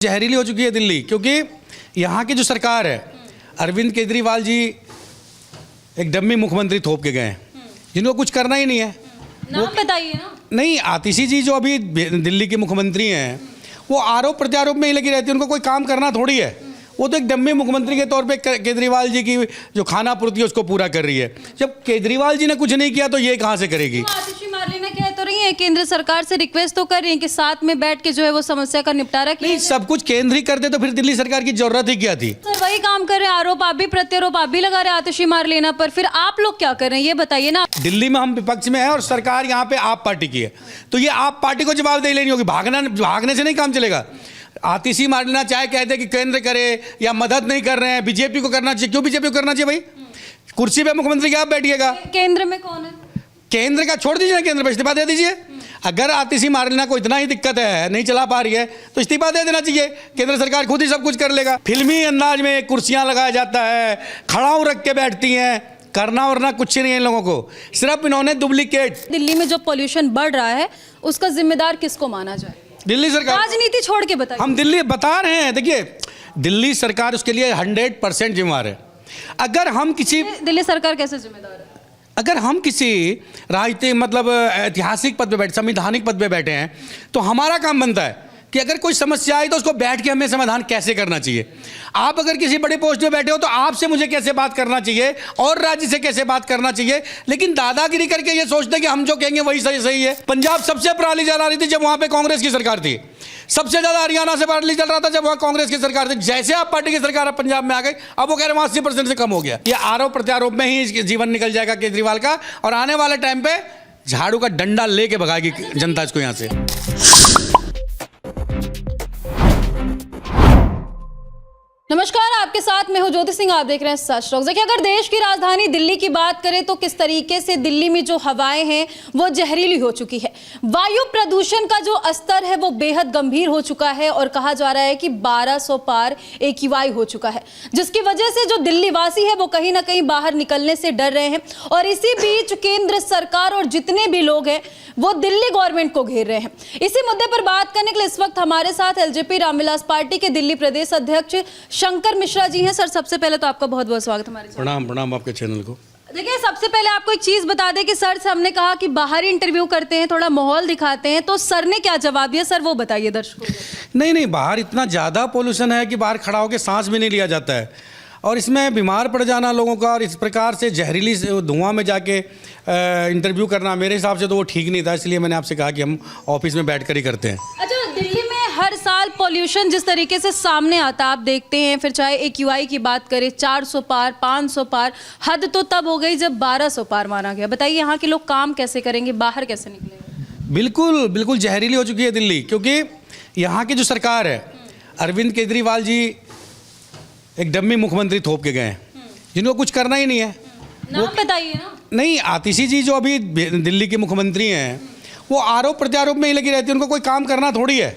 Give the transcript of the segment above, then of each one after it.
जहरीली हो चुकी है दिल्ली, क्योंकि यहाँ की जो सरकार है, अरविंद केजरीवाल जी एक डम्मी मुख्यमंत्री थोप के गए हैं जिनको कुछ करना ही नहीं है। नाम बताइए ना। नहीं, आतिशी जी जो अभी दिल्ली के मुख्यमंत्री हैं वो आरोप प्रत्यारोप में ही लगी रहती है, उनको कोई काम करना थोड़ी है। वो तो एक डम्मी मुख्यमंत्री के तौर पे केजरीवाल जी की जो खाना पूर्ति है उसको पूरा कर रही है। जब केजरीवाल जी ने कुछ नहीं किया तो ये कहाँ से करेगी? आतिशी मार्लेना कह तो रही है, केंद्र सरकार से रिक्वेस्ट तो कर रही है कि साथ में बैठ के जो है वो समस्या का निपटारा किया। नहीं, सब कुछ केंद्र ही करते तो फिर दिल्ली सरकार की जरूरत ही क्या थी? सर वही काम कर रहे हैं, आरोप आप भी प्रत्यारोप आप भी लगा रहे हैं आतिशी मार्लेना पर, फिर आप लोग क्या कर रहे हैं ये बताइए ना। दिल्ली में हम विपक्ष में है और सरकार यहाँ पे आप पार्टी की है, तो ये आप पार्टी को जवाबदेही लेनी होगी। भागने से नहीं काम चलेगा। आतिशी मार्लेना चाहे कहते कि केंद्र करे या मदद नहीं कर रहे हैं, बीजेपी को करना चाहिए। क्यों बीजेपी को करना चाहिए भाई? कुर्सी पे मुख्यमंत्री क्या आप बैठिएगा? केंद्र में कौन है? केंद्र का छोड़ दीजिए ना, केंद्र पे इस्तीफा दे दीजिए। अगर आतिशी मार्लेना को इतना ही दिक्कत है, नहीं चला पा रही है, तो इस्तीफा दे देना चाहिए। केंद्र सरकार खुद ही सब कुछ कर लेगा। फिल्मी अंदाज में कुर्सियां लगाया जाता है, खड़ाऊ रख के बैठती हैं, करना वरना कुछ नहीं है इन लोगों को। सिर्फ इन्होंने डुप्लीकेट। दिल्ली में जो पॉल्यूशन बढ़ रहा है उसका जिम्मेदार किसको माना जाए? दिल्ली सरकार। राजनीति छोड़ के बताइए। हम दिल्ली बता रहे हैं, देखिए दिल्ली सरकार उसके लिए 100% जिम्मेदार है। अगर हम किसी दिल्ली सरकार कैसे जिम्मेदार है? अगर हम किसी राजनीतिक मतलब ऐतिहासिक पद पे बैठे, संवैधानिक पद पे बैठे हैं, तो हमारा काम बनता है कि अगर कोई समस्या आई तो उसको बैठ के हमें समाधान कैसे करना चाहिए। आप अगर किसी बड़े पोस्ट पे बैठे हो तो आपसे मुझे कैसे बात करना चाहिए और राज्य से कैसे बात करना चाहिए। लेकिन दादागिरी करके ये सोचते हैं कि हम जो कहेंगे वही सही है। पंजाब सबसे पराली जला रही थी जब वहाँ पे कांग्रेस की सरकार थी। सबसे ज्यादा हरियाणा से पराली जल रहा था जब वहाँ कांग्रेस की सरकार थी। जैसे आप पार्टी की सरकार अब पंजाब में आ गई, अब वो कह रहे हैं 80% से कम हो गया। ये आरोप प्रत्यारोप में ही जीवन निकल जाएगा केजरीवाल का, और आने वाले टाइम पे झाड़ू का डंडा लेके भगाएगी जनता इसको यहाँ से। नमस्कार, आपके साथ मैं हूं ज्योति सिंह। आप देख रहे हैं सच टॉक। देखिए, अगर देश की राजधानी दिल्ली की बात करें तो किस तरीके से दिल्ली में जो हवाएं हैं वो जहरीली हो चुकी है। वायु प्रदूषण का जो स्तर है वो बेहद गंभीर हो चुका है और कहा जा रहा है कि 1200 पार AQI हो चुका है, जिसकी वजह से जो दिल्ली वासी है वो कहीं ना कहीं बाहर निकलने से डर रहे हैं। और इसी बीच केंद्र सरकार और जितने भी लोग हैं वो दिल्ली गवर्नमेंट को घेर रहे हैं। इसी मुद्दे पर बात करने के लिए इस वक्त हमारे साथ LJP रामविलास पार्टी के दिल्ली प्रदेश अध्यक्ष शंकर मिश्रा जी हैं। सर, सबसे पहले तो आपका बहुत बहुत स्वागत हमारे। प्रणाम आपके चैनल को। देखिए, सबसे पहले आपको एक चीज बता दें कि सर से हमने कहा कि बाहर इंटरव्यू करते हैं, थोड़ा माहौल दिखाते हैं, तो सर ने क्या जवाब दिया सर वो बताइए दर्शकों को। नहीं, बाहर इतना ज़्यादा पोल्यूशन है कि बाहर खड़ा होकर सांस भी नहीं लिया जाता है, और इसमें बीमार पड़ जाना लोगों का, और इस प्रकार से जहरीली धुआं में जाके इंटरव्यू करना मेरे हिसाब से तो वो ठीक नहीं था। इसलिए मैंने आपसे कहा कि हम ऑफिस में बैठ कर ही करते हैं। अच्छा, दिल्ली में हर साल पॉल्यूशन जिस तरीके से सामने आता आप देखते हैं, फिर चाहे AQI की बात करें, 400 पार 500 पार, हद तो तब हो गई जब 1200 पार माना गया। बताइए यहाँ के लोग काम कैसे करेंगे, बाहर कैसे निकलेंगे? बिल्कुल जहरीली हो चुकी है दिल्ली, क्योंकि यहाँ की जो सरकार है, अरविंद केजरीवाल जी एक डम्मी मुख्यमंत्री थोप के गए हैं जिनको कुछ करना ही नहीं है। नाम बताइए ना। नहीं, आतिशी जी जो अभी दिल्ली के मुख्यमंत्री हैं वो आरोप प्रत्यारोप में ही लगी रहती है, उनको कोई काम करना थोड़ी है।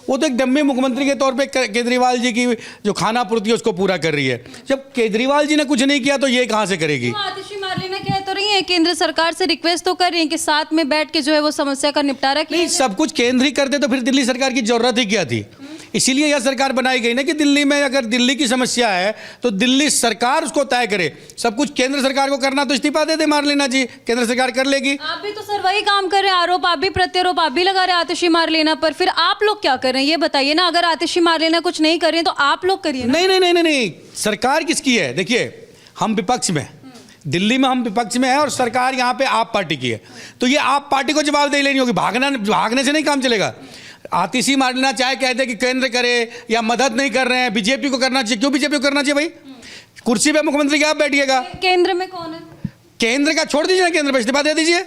वो तो एक डम्मी मुख्यमंत्री के तौर पे केजरीवाल जी की जो खाना पूर्ति है उसको पूरा कर रही है। जब केजरीवाल जी ने कुछ नहीं किया तो ये कहाँ से करेगी? आतिशी मार्लेना कह तो रही है, केंद्र सरकार से रिक्वेस्ट तो कर रही है कि साथ में बैठ के जो है वो समस्या का निपटारा किया। नहीं, सब कुछ केंद्र ही करते तो फिर दिल्ली सरकार की जरूरत ही क्या थी? इसीलिए यह सरकार बनाई गई ना कि दिल्ली में अगर दिल्ली की समस्या है तो दिल्ली सरकार उसको तय करे। सब कुछ केंद्र सरकार को करना तो इस्तीफा दे मार्लेना जी, केंद्र सरकार कर लेगी। आप भी तो सर वही काम कर रहे हैं, आरोप आप भी प्रत्यारोप आप भी लगा रहे हैं आतिशी मार्लेना पर, फिर आप लोग क्या कर रहे हैं ये बताइए ना। अगर आतिशी मार्लेना कुछ नहीं कर रहे तो आप लोग करिए। नहीं, सरकार किसकी है? देखिए, हम विपक्ष में, दिल्ली में हम विपक्ष में है और सरकार यहाँ पे आप पार्टी की है, तो ये आप पार्टी को जवाबदेही लेनी होगी। भागने से नहीं काम चलेगा। आतिशी मार्लेना चाहे कहते कि केंद्र करे या मदद नहीं कर रहे हैं, बीजेपी को करना चाहिए। क्यों बीजेपी को करना चाहिए भाई? कुर्सी पे मुख्यमंत्री क्या आप बैठिएगा? केंद्र में कौन है? केंद्र का छोड़ दीजिए ना, केंद्र पे इस्तीफा दे दीजिए।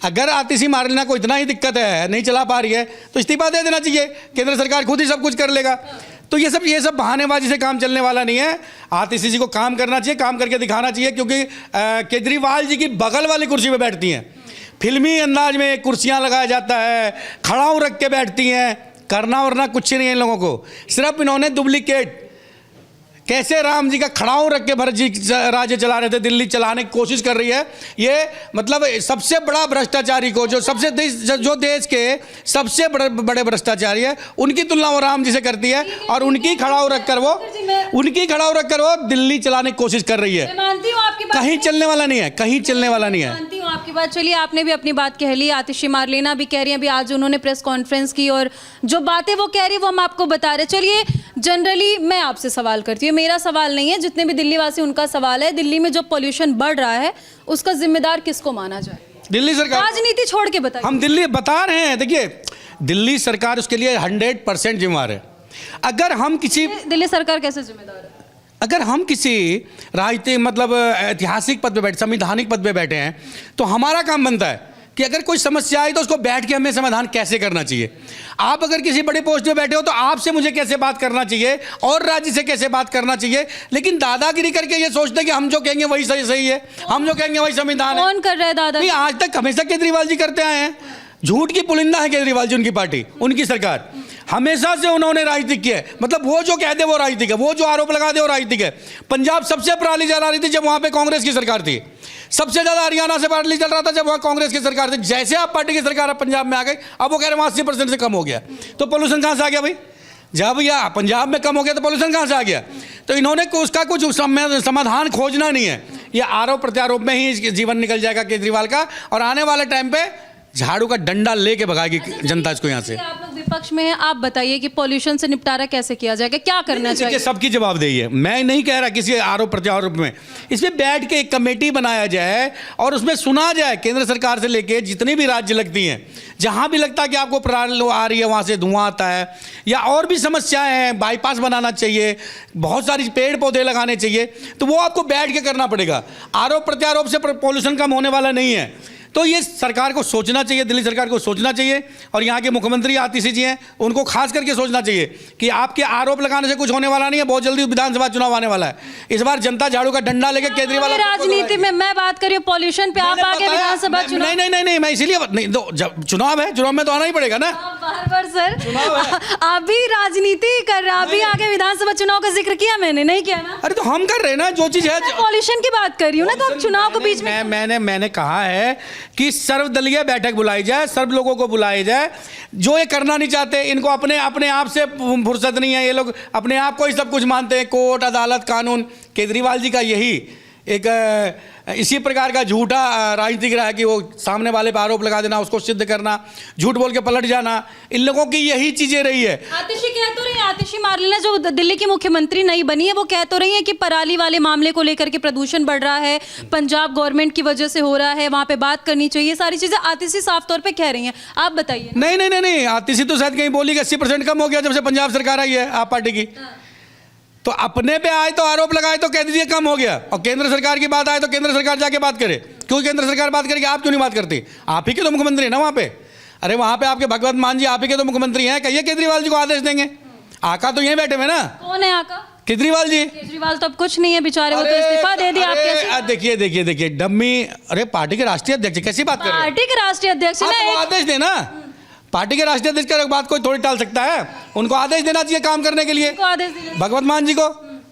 अगर आतिशी मार्लेना को इतना ही दिक्कत है, नहीं चला पा रही है, तो इस्तीफा दे देना चाहिए। केंद्र सरकार खुद ही सब कुछ कर लेगा। तो ये सब बहानेबाजी से काम चलने वाला नहीं है। आतिशी जी को काम करना चाहिए, काम करके दिखाना चाहिए, क्योंकि केजरीवाल जी की बगल वाली कुर्सी पे बैठती हैं। फिल्मी अंदाज में कुर्सियां लगाया जाता है, खड़ाऊ रख के बैठती हैं, करना वरना कुछ नहीं है इन लोगों को। सिर्फ इन्होंने डुप्लीकेट कैसे राम जी का खड़ाऊ रख के भरत जी राज्य चला रहे थे, दिल्ली चलाने की कोशिश कर रही है। ये मतलब सबसे बड़ा भ्रष्टाचारी को जो देश के सबसे बड़े भ्रष्टाचारी है, उनकी तुलना वो राम जी से करती है और उनकी खड़ाऊ रखकर वो दिल्ली चलाने की कोशिश कर रही है। मानती हूँ आपकी बात, कहीं चलने वाला नहीं है, कहीं चलने वाला नहीं है। मानती हूँ आपकी बात। चलिए, आपने भी अपनी बात कह ली, आतिशी मारलेना भी कह रही है, अभी आज उन्होंने प्रेस कॉन्फ्रेंस की और जो बातें वो कह रही है वो हम आपको बता रहे। चलिए, जनरली मैं आपसे सवाल करती हूँ, मेरा सवाल नहीं है, जितने भी दिल्ली वासी उनका सवाल है। दिल्ली में जो पॉल्यूशन बढ़ रहा है उसका जिम्मेदार किसको माना जाए? दिल्ली सरकार। राजनीति छोड़ के बताइए। हम दिल्ली बता रहे हैं, देखिए दिल्ली सरकार उसके लिए 100% जिम्मेदार है। अगर हम किसी दिल्ली सरकार कैसे जिम्मेदार है? अगर हम किसी राजनीतिक मतलब ऐतिहासिक पद पे बैठे, संवैधानिक पद पे बैठे हैं, तो हमारा काम बनता है कि अगर कोई समस्या आई तो उसको बैठ के हमें समाधान कैसे करना चाहिए। आप अगर किसी बड़े पोस्ट पे बैठे हो तो आपसे मुझे कैसे बात करना चाहिए और राज्य से कैसे बात करना चाहिए, लेकिन दादागिरी करके ये सोचते हैं कि हम जो कहेंगे वही सही है, हम जो कहेंगे वही संविधान है। कौन कर रहा है दादा? नहीं, आज तक हमेशा केजरीवाल जी करते आए हैं। झूठ की पुलिंदा है केजरीवाल जी, उनकी पार्टी, उनकी सरकार। हमेशा से उन्होंने राजनीतिक किया है, मतलब वो जो कह दे वो राजनीतिक है, वो जो आरोप लगा दे वो राजनीतिक है। पंजाब सबसे पराली जला रही थी जब वहां पे कांग्रेस की सरकार थी। सबसे ज्यादा हरियाणा से पराली जल रहा था जब वहां कांग्रेस की सरकार थी। जैसे आप पार्टी की सरकार पंजाब में आ गई, अब वो कह रहे हैं 80% से कम हो गया। तो पोल्यूशन कहां से आ गया भाई? जब भैया पंजाब में कम हो गया तो पोल्यूशन कहां से आ गया? तो इन्होंने उसका कुछ समाधान खोजना नहीं है। ये आरोप प्रत्यारोप में ही जीवन निकल जाएगा केजरीवाल का, और आने वाले टाइम पे झाड़ू का डंडा लेके भगाएगी जनता इसको यहाँ से। आप लोग विपक्ष में हैं, आप बताइए कि पॉल्यूशन से निपटारा कैसे किया जाएगा, क्या करना चाहिए? सबकी जवाबदेही है, मैं नहीं कह रहा किसी आरोप प्रत्यारोप में। इसमें बैठ के एक कमेटी बनाया जाए और उसमें सुना जाए, केंद्र सरकार से लेके जितनी भी राज्य लगती हैं, जहां भी लगता है कि आपको पराली आ रही है, वहां से धुआं आता है या और भी समस्याएं हैं, बाईपास बनाना चाहिए, बहुत सारी पेड़ पौधे लगाने चाहिए, तो वो आपको बैठ के करना पड़ेगा। आरोप प्रत्यारोप से पॉल्यूशन कम होने वाला नहीं है। तो ये सरकार को सोचना चाहिए, दिल्ली सरकार को सोचना चाहिए, और यहाँ के मुख्यमंत्री आतिशी जी हैं, उनको खास करके सोचना चाहिए कि आपके आरोप लगाने से कुछ होने वाला नहीं है। बहुत जल्दी विधानसभा चुनाव आने वाला है, इस बार जनता झाड़ू का डंडा लेके केजरीवाल। राजनीति में मैं बात करी पॉल्यूशन पे, आप आगे विधानसभा चुनाव। नहीं, मैं इसीलिए नहीं, तो जब चुनाव है, चुनाव में तो आना ही पड़ेगा ना। बार सर आप भी राजनीति कर रहे हैं, अभी आगे विधानसभा चुनाव का जिक्र किया, मैंने नहीं किया ना। अरे तो हम कर रहे हैं ना, जो चीज है पॉल्यूशन की बात कर रही हूँ ना, तो चुनाव के बीच में मैंने कहा है कि सर्वदलीय बैठक बुलाई जाए, सर्व लोगों को बुलाया जाए। जो ये करना नहीं चाहते, इनको अपने आप से फुर्सत नहीं है, ये लोग अपने आप को ही सब कुछ मानते हैं, कोर्ट अदालत कानून। केजरीवाल जी का यही एक इसी प्रकार का झूठा राजनीतिक रहा है कि वो सामने वाले पर आरोप लगा देना, उसको सिद्ध करना, झूठ बोल के पलट जाना, इन लोगों की यही चीजें रही है। आतिशी कह तो रही है, आतिशी मारलेना जो दिल्ली की मुख्यमंत्री नई बनी है, वो कह तो रही है कि पराली वाले मामले को लेकर के प्रदूषण बढ़ रहा है, पंजाब गवर्नमेंट की वजह से हो रहा है, वहां पे बात करनी चाहिए, सारी चीजें आतिशी साफ तौर पर कह रही है। आप बताइए। नहीं, आतिशी तो शायद कहीं बोली कि 80% कम हो गया जब से पंजाब सरकार आई है आप पार्टी की। तो अपने पे आए तो आरोप लगाए तो कह दीजिए कम हो गया, और केंद्र सरकार की बात आए तो केंद्र सरकार जाके बात करे। क्यों केंद्र सरकार बात करेगी, आप क्यों नहीं बात करती? आप ही के तो मुख्यमंत्री है ना वहां पे। अरे वहां पे आपके भगवत मान जी आप ही के तो मुख्यमंत्री हैं, कहिए केजरीवाल जी को आदेश देंगे। आका तो यहीं बैठे हुए ना। कौन है आका? केजरीवाल जी। केजरीवाल तो अब कुछ नहीं है बेचारे, वो तो इस्तीफा दे दिया। आप देखिए डम्मी, अरे पार्टी के राष्ट्रीय अध्यक्ष कैसी बात कर रहे हैं? पार्टी के राष्ट्रीय अध्यक्ष आदेश देना, पार्टी के राष्ट्रीय अध्यक्ष का बात कोई थोड़ी टाल सकता है। उनको आदेश देना चाहिए काम करने के लिए, भगवत मान जी को,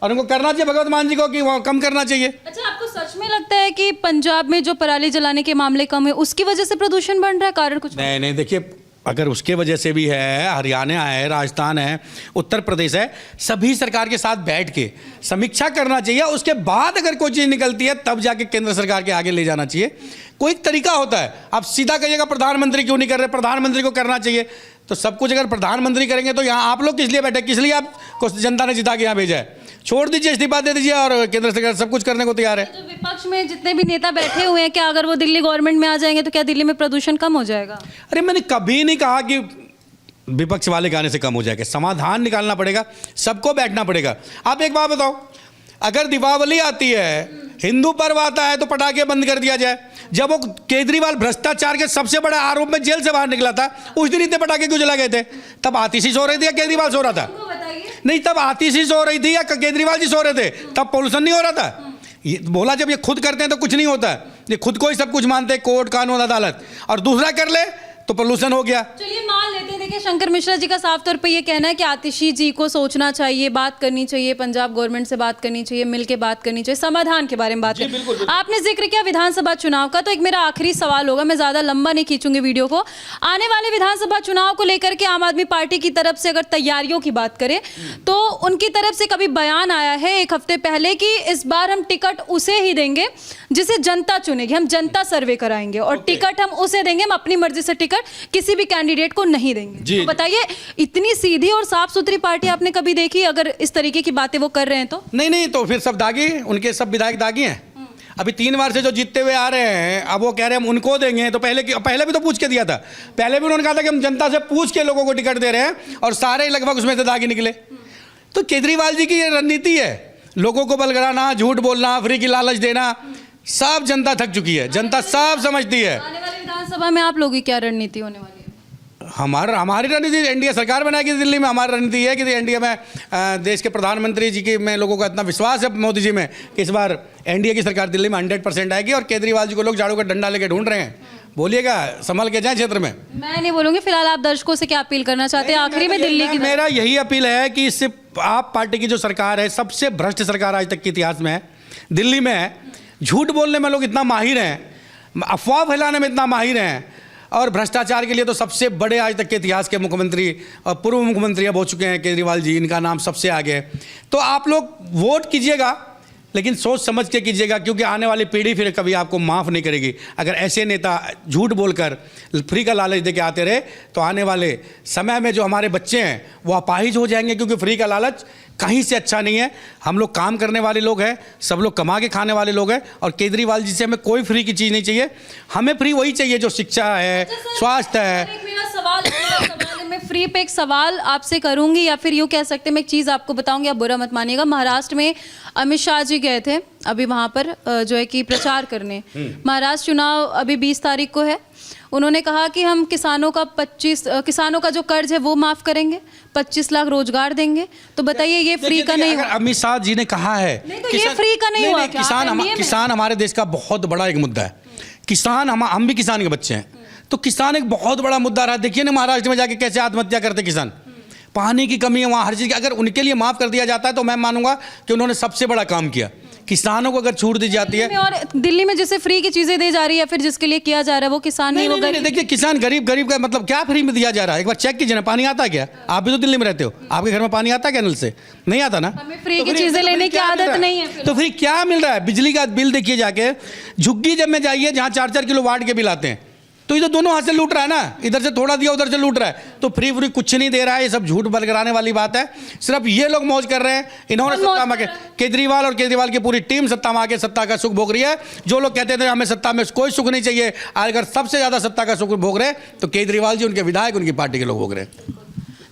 और उनको करना चाहिए भगवत मान जी को कि वो कम करना चाहिए। अच्छा, आपको सच में लगता है कि पंजाब में जो पराली जलाने के मामले कम है उसकी वजह से प्रदूषण बढ़ रहा है? कारण कुछ नहीं, देखिए अगर उसके वजह से भी है, हरियाणा है, राजस्थान है, उत्तर प्रदेश है, सभी सरकार के साथ बैठ के समीक्षा करना चाहिए। उसके बाद अगर कोई चीज़ निकलती है तब जाके केंद्र सरकार के आगे ले जाना चाहिए। कोई तरीका होता है। आप सीधा कहिएगा प्रधानमंत्री क्यों नहीं कर रहे, प्रधानमंत्री को करना चाहिए। तो सब कुछ अगर प्रधानमंत्री करेंगे तो यहाँ आप लोग किस लिए बैठे, किस लिए आपको जनता ने जिता के यहाँ भेजा है? छोड़ दीजिए, इस्तीफा दे दीजिए, और केंद्र सरकार सब कुछ करने को तैयार है। जो विपक्ष में जितने भी नेता बैठे हुए हैं, क्या अगर वो दिल्ली गवर्नमेंट में आ जाएंगे तो क्या दिल्ली में प्रदूषण कम हो जाएगा? अरे मैंने कभी नहीं कहा कि विपक्ष वाले गाने से कम हो जाएगा। समाधान निकालना पड़ेगा, सबको बैठना पड़ेगा। आप एक बात बताओ, अगर दीपावली आती है, हिंदू पर्व आता है, तो पटाखे बंद कर दिया जाए। जब वो केजरीवाल भ्रष्टाचार के सबसे बड़ा आरोप में जेल से बाहर निकला था, उस दिन इतने पटाखे क्यों जला गए थे? तब आतिशी सो रही थी या केजरीवाल सो रहा था? नहीं, तब आतिशी सो रही थी या केजरीवाल जी सो रहे थे? तब पोल्यूशन नहीं हो रहा था। ये बोला, जब ये खुद करते हैं तो कुछ नहीं होता है, ये खुद को ही सब कुछ मानते हैं, कोर्ट कानून अदालत, और दूसरा कर ले तो पोल्यूशन हो गया। चलिए मान लेते हैं देखिए शंकर मिश्रा जी का साफ तौर पे ये कहना है कि आतिशी जी को सोचना चाहिए, बात करनी चाहिए, पंजाब गवर्नमेंट से बात करनी चाहिए, मिलके बात करनी चाहिए, समाधान के बारे में बात करनी। आपने जिक्र किया विधानसभा चुनाव का, तो एक मेरा आखिरी सवाल होगा, मैं ज्यादा लंबा नहीं खींचूंगी वीडियो को। आने वाले विधानसभा चुनाव को लेकर के आम आदमी पार्टी की तरफ से अगर तैयारियों की बात करें तो उनकी तरफ से कभी बयान आया है एक हफ्ते पहले कि इस बार हम टिकट उसे ही देंगे जिसे जनता चुनेगी, हम जनता सर्वे कराएंगे और टिकट हम उसे देंगे, हम अपनी मर्जी से टिकट किसी भी कैंडिडेट को नहीं देंगे। तो बताइए, इतनी सीधी और साफ सुथरी पार्टी आपने कभी देखी? अगर इस तरीके की बातें वो कर रहे हैं तो नहीं, तो फिर सब दागी, उनके सब विधायक दागी हैं। अभी 3 बार से जो जीतते हुए आ रहे हैं, अब वो कह रहे हैं हम उनको देंगे, तो पहले भी तो पूछ के दिया था। पहले भी उन्होंने कहा था कि हम जनता से पूछ के लोगों को टिकट दे रहे हैं और सारे लगभग उसमें से दागी निकले। तो केजरीवाल जी की ये रणनीति है, लोगों को बलगराना, झूठ बोलना, फ्री की लालच देना, सब जनता थक चुकी है, जनता सब समझती है। आने वाली विधानसभा में आप लोगों की क्या रणनीति होने वाली है? हमारी रणनीति, एनडीए सरकार बनाएगी दिल्ली में। हमारी रणनीति है कि एनडीए में देश के प्रधानमंत्री जी की में लोगों का इतना विश्वास है मोदी जी में कि इस बार एनडीए की सरकार दिल्ली में 100% आएगी और केजरीवाल जी को लोग झाड़ू का डंडा लेके ढूंढ रहे हैं। बोलिएगा, संभल के जाए क्षेत्र में। मैं नहीं बोलूंगी, फिलहाल आप दर्शकों से क्या अपील करना चाहते हैं आखिरी में दिल्ली की? मेरा यही अपील है कि इससे आप पार्टी की जो सरकार है, सबसे भ्रष्ट सरकार आज तक के इतिहास में है, दिल्ली में है। झूठ बोलने में लोग इतना माहिर हैं, अफवाह फैलाने में इतना माहिर हैं, और भ्रष्टाचार के लिए तो सबसे बड़े आज तक के इतिहास के मुख्यमंत्री और पूर्व मुख्यमंत्री अब हो चुके हैं केजरीवाल जी, इनका नाम सबसे आगे है। तो आप लोग वोट कीजिएगा, लेकिन सोच समझ के कीजिएगा, क्योंकि आने वाली पीढ़ी फिर कभी आपको माफ़ नहीं करेगी। अगर ऐसे नेता झूठ बोलकर फ्री का लालच देके आते रहे तो आने वाले समय में जो हमारे बच्चे हैं वो अपाहिज हो जाएंगे, क्योंकि फ्री का लालच कहीं से अच्छा नहीं है। हम लोग काम करने वाले लोग हैं, सब लोग कमा के खाने वाले लोग हैं, और केजरीवाल जी से हमें कोई फ्री की चीज़ नहीं चाहिए। हमें फ्री वही चाहिए जो शिक्षा है, स्वास्थ्य है। मैं फ्री पे एक सवाल आपसे करूंगी, या फिर यूँ कह सकते हैं, मैं एक चीज़ आपको बताऊंगी, आप बुरा मत मानिएगा। महाराष्ट्र में अमित शाह जी गए थे अभी वहाँ पर जो है कि प्रचार करने। महाराष्ट्र चुनाव अभी 20 तारीख को है। उन्होंने कहा कि हम किसानों का जो कर्ज है वो माफ़ करेंगे, 25 लाख रोजगार देंगे। तो बताइए, ये फ्री का नहीं हुआ? अमित शाह जी ने कहा है नहीं, तो ये फ्री का नहीं हुआ क्या? किसान हमारे देश का बहुत बड़ा एक मुद्दा है। किसान, हम भी किसान के बच्चे हैं, तो किसान एक बहुत बड़ा मुद्दा रहा। देखिए ना महाराष्ट्र में जाके कैसे आत्महत्या करते किसान, पानी की कमी है वहाँ, हर चीज़ की। अगर उनके लिए माफ़ कर दिया जाता है तो मैं मानूंगा कि उन्होंने सबसे बड़ा काम किया। किसानों को अगर छूट दी जाती है, और दिल्ली में जिसे फ्री की चीजें दी जा रही है, फिर जिसके लिए किया जा रहा है वो किसान नहीं, वो गरीब। देखिए, किसान गरीब का मतलब क्या फ्री में दिया जा रहा है? एक बार चेक कीजिए ना, पानी आता है क्या? आप भी तो दिल्ली में रहते हो, आपके घर में पानी आता है क्या नल से? नहीं आता ना। हमें फ्री की चीजें लेने की आदत नहीं है। तो फिर क्या मिल रहा है? बिजली का बिल देखिए जाके, झुग्गी जब में जाइए जहाँ 4-4 किलो वाट के बिल आते हैं, तो ये तो दोनों हाथ से लूट रहा है ना, इधर से थोड़ा दिया उधर से लूट रहा है। तो फ्री कुछ नहीं दे रहा है, ये सब झूठ बलगराने वाली बात है। सिर्फ ये लोग मौज कर रहे हैं। इन्होंने सत्ता में केजरीवाल और केजरीवाल की पूरी टीम सत्ता में आके सत्ता का सुख भोग रही है। जो लोग कहते थे हमें सत्ता में कोई सुख नहीं चाहिए, अगर सबसे ज्यादा सत्ता का सुख भोग रहे तो केजरीवाल जी, उनके विधायक, उनकी पार्टी के लोग भोग रहे हैं।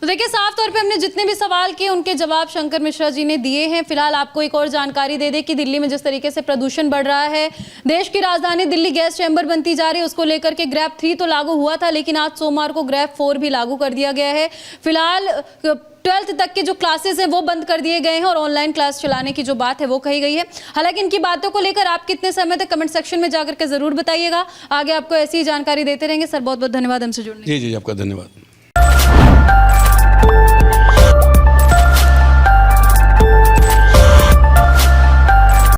तो देखिए, साफ तौर पे हमने जितने भी सवाल किए उनके जवाब शंकर मिश्रा जी ने दिए हैं। फिलहाल आपको एक और जानकारी दे दें कि दिल्ली में जिस तरीके से प्रदूषण बढ़ रहा है, देश की राजधानी दिल्ली गैस चैम्बर बनती जा रही है, उसको लेकर के ग्रैब 3 तो लागू हुआ था, लेकिन आज सोमवार को ग्रैब 4 भी लागू कर दिया गया है। फिलहाल 12th तक के जो क्लासेस हैं वो बंद कर दिए गए हैं और ऑनलाइन क्लास चलाने की जो बात है वो कही गई है। हालांकि इनकी बातों को लेकर आप कितने समय तक कमेंट सेक्शन में जाकर के जरूर बताइएगा। आगे आपको ऐसी ही जानकारी देते रहेंगे। सर, बहुत बहुत धन्यवाद हमसे जुड़ने। जी, आपका धन्यवाद।